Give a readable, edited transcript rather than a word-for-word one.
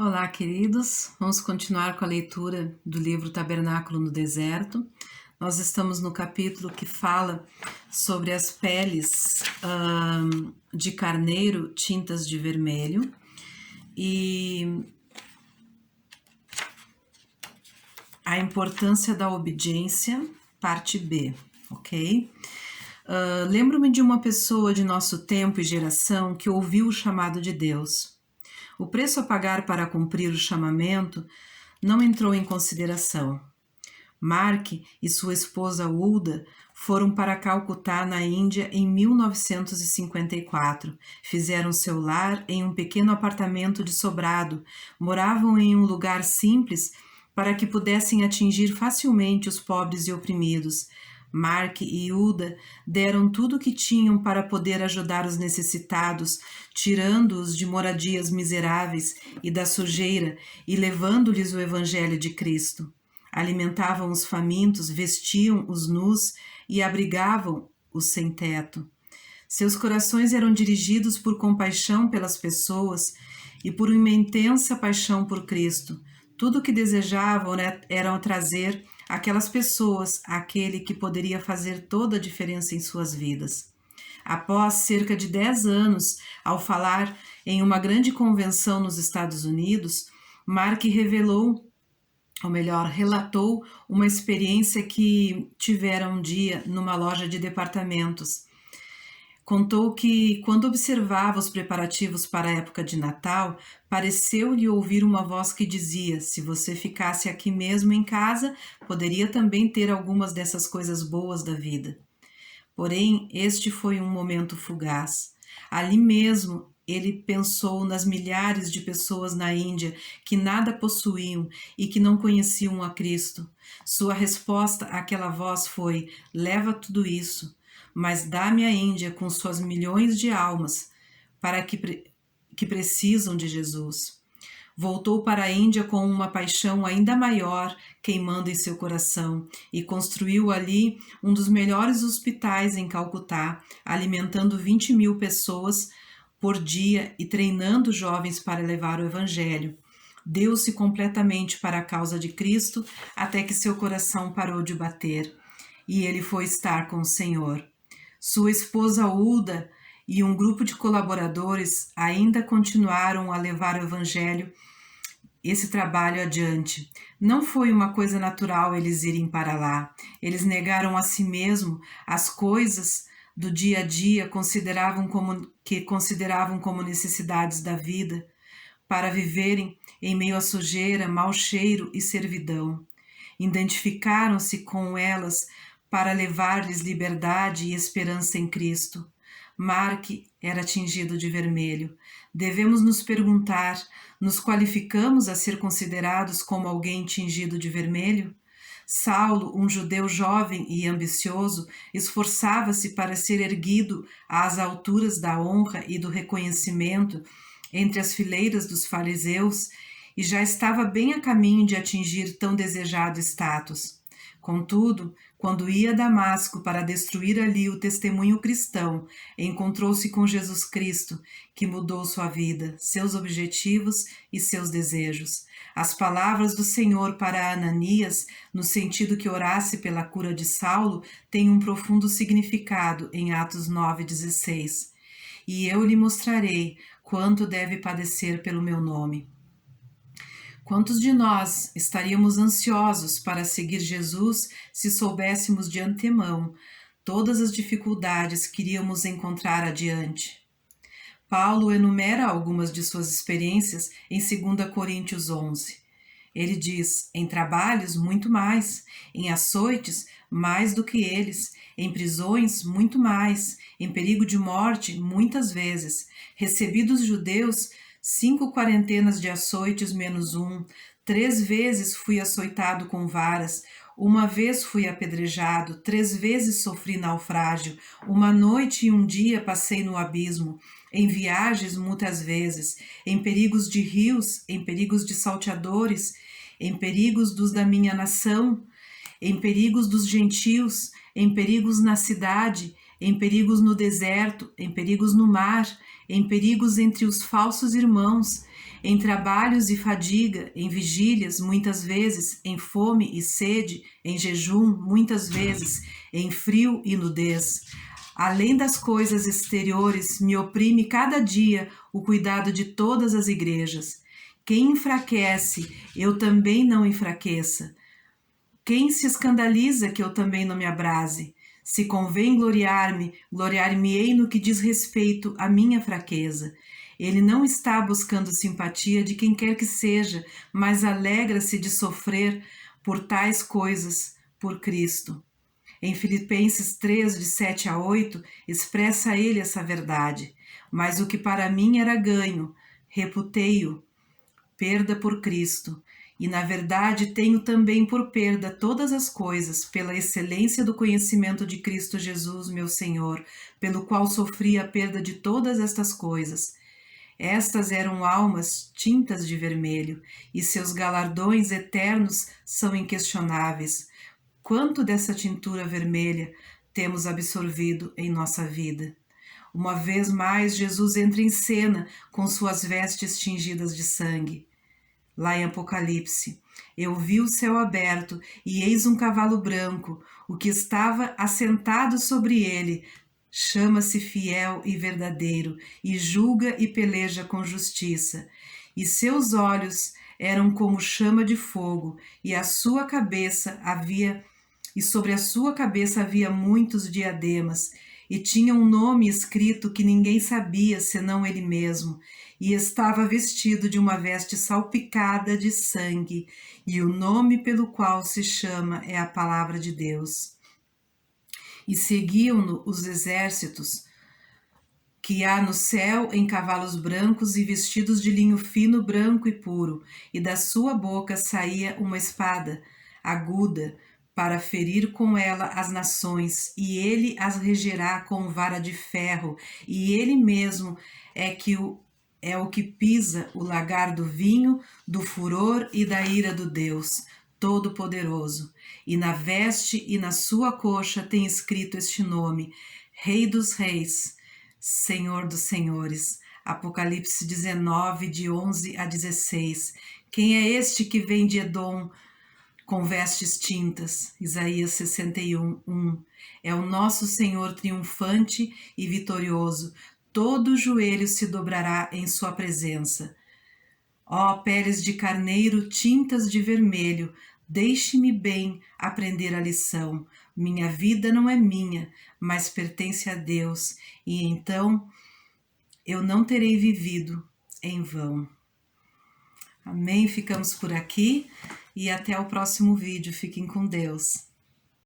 Olá, queridos. Vamos continuar com a leitura do livro Tabernáculo no Deserto. Nós estamos no capítulo que fala sobre as peles de carneiro tintas de vermelho e a importância da obediência, parte B, ok? Lembro-me de uma pessoa de nosso tempo e geração que ouviu o chamado de Deus. O preço a pagar para cumprir o chamamento não entrou em consideração. Mark e sua esposa Ulda foram para Calcutá, na Índia, em 1954. Fizeram seu lar em um pequeno apartamento de sobrado. Moravam em um lugar simples para que pudessem atingir facilmente os pobres e oprimidos. Mark e Ulda deram tudo o que tinham para poder ajudar os necessitados, tirando-os de moradias miseráveis e da sujeira e levando-lhes o Evangelho de Cristo. Alimentavam os famintos, vestiam os nus e abrigavam os sem teto. Seus corações eram dirigidos por compaixão pelas pessoas e por uma intensa paixão por Cristo. Tudo o que desejavam era trazer aquelas pessoas àquele que poderia fazer toda a diferença em suas vidas. Após cerca de 10 anos, ao falar em uma grande convenção nos Estados Unidos, Mark relatou uma experiência que tivera um dia numa loja de departamentos. Contou que, quando observava os preparativos para a época de Natal, pareceu-lhe ouvir uma voz que dizia: se você ficasse aqui mesmo em casa, poderia também ter algumas dessas coisas boas da vida. Porém, este foi um momento fugaz. Ali mesmo, ele pensou nas milhares de pessoas na Índia que nada possuíam e que não conheciam a Cristo. Sua resposta àquela voz foi: leva tudo isso, mas dá-me a Índia com suas milhões de almas para que precisam de Jesus. Voltou para a Índia com uma paixão ainda maior queimando em seu coração e construiu ali um dos melhores hospitais em Calcutá, alimentando 20.000 pessoas por dia e treinando jovens para levar o Evangelho. Deu-se completamente para a causa de Cristo até que seu coração parou de bater e ele foi estar com o Senhor. Sua esposa Ulda e um grupo de colaboradores ainda continuaram a levar o Evangelho, esse trabalho adiante. Não foi uma coisa natural eles irem para lá. Eles negaram a si mesmo as coisas do dia a dia consideravam como necessidades da vida, para viverem em meio à sujeira, mau cheiro e servidão. Identificaram-se com elas para levar-lhes liberdade e esperança em Cristo. Mark era tingido de vermelho. Devemos nos perguntar: nos qualificamos a ser considerados como alguém tingido de vermelho? Saulo, um judeu jovem e ambicioso, esforçava-se para ser erguido às alturas da honra e do reconhecimento entre as fileiras dos fariseus e já estava bem a caminho de atingir tão desejado status. Contudo, quando ia a Damasco para destruir ali o testemunho cristão, encontrou-se com Jesus Cristo, que mudou sua vida, seus objetivos e seus desejos. As palavras do Senhor para Ananias, no sentido que orasse pela cura de Saulo, têm um profundo significado em Atos 9,16. E eu lhe mostrarei quanto deve padecer pelo meu nome. Quantos de nós estaríamos ansiosos para seguir Jesus se soubéssemos de antemão todas as dificuldades que iríamos encontrar adiante? Paulo enumera algumas de suas experiências em 2 Coríntios 11. Ele diz: em trabalhos, muito mais, em açoites, mais do que eles, em prisões, muito mais, em perigo de morte, muitas vezes. Recebi dos judeus 5 quarentenas de açoites menos 1, 3 vezes fui açoitado com varas, 1 vez fui apedrejado, 3 vezes sofri naufrágio, 1 noite e 1 dia passei no abismo, em viagens muitas vezes, em perigos de rios, em perigos de salteadores, em perigos dos da minha nação, em perigos dos gentios, em perigos na cidade, em perigos no deserto, em perigos no mar, em perigos entre os falsos irmãos, em trabalhos e fadiga, em vigílias, muitas vezes, em fome e sede, em jejum, muitas vezes, em frio e nudez. Além das coisas exteriores, me oprime cada dia o cuidado de todas as igrejas. Quem enfraquece, eu também não enfraqueça. Quem se escandaliza, que eu também não me abrase. Se convém gloriar-me, gloriar-me-ei no que diz respeito à minha fraqueza. Ele não está buscando simpatia de quem quer que seja, mas alegra-se de sofrer por tais coisas, por Cristo. Em Filipenses 3, de 7 a 8, expressa ele essa verdade. Mas o que para mim era ganho, reputei-o perda por Cristo. E na verdade tenho também por perda todas as coisas, pela excelência do conhecimento de Cristo Jesus, meu Senhor, pelo qual sofri a perda de todas estas coisas. Estas eram almas tintas de vermelho, e seus galardões eternos são inquestionáveis. Quanto dessa tintura vermelha temos absorvido em nossa vida? Uma vez mais, Jesus entra em cena com suas vestes tingidas de sangue. Lá em Apocalipse, eu vi o céu aberto e eis um cavalo branco, o que estava assentado sobre ele chama-se Fiel e Verdadeiro, e julga e peleja com justiça. E seus olhos eram como chama de fogo, e sobre a sua cabeça havia muitos diademas, e tinha um nome escrito que ninguém sabia senão ele mesmo, e estava vestido de uma veste salpicada de sangue, e o nome pelo qual se chama é a Palavra de Deus. E seguiam-no os exércitos que há no céu em cavalos brancos e vestidos de linho fino, branco e puro, e da sua boca saía uma espada aguda, para ferir com ela as nações, e ele as regerá com vara de ferro, e ele mesmo é o que pisa o lagar do vinho, do furor e da ira do Deus Todo-Poderoso. E na veste e na sua coxa tem escrito este nome: Rei dos Reis, Senhor dos Senhores. Apocalipse 19, de 11 a 16. Quem é este que vem de Edom com vestes tintas? Isaías 61, 1. É o nosso Senhor triunfante e vitorioso. Todo joelho se dobrará em sua presença. Ó peles de carneiro, tintas de vermelho, deixe-me bem aprender a lição. Minha vida não é minha, mas pertence a Deus, e então eu não terei vivido em vão. Amém? Ficamos por aqui e até o próximo vídeo. Fiquem com Deus.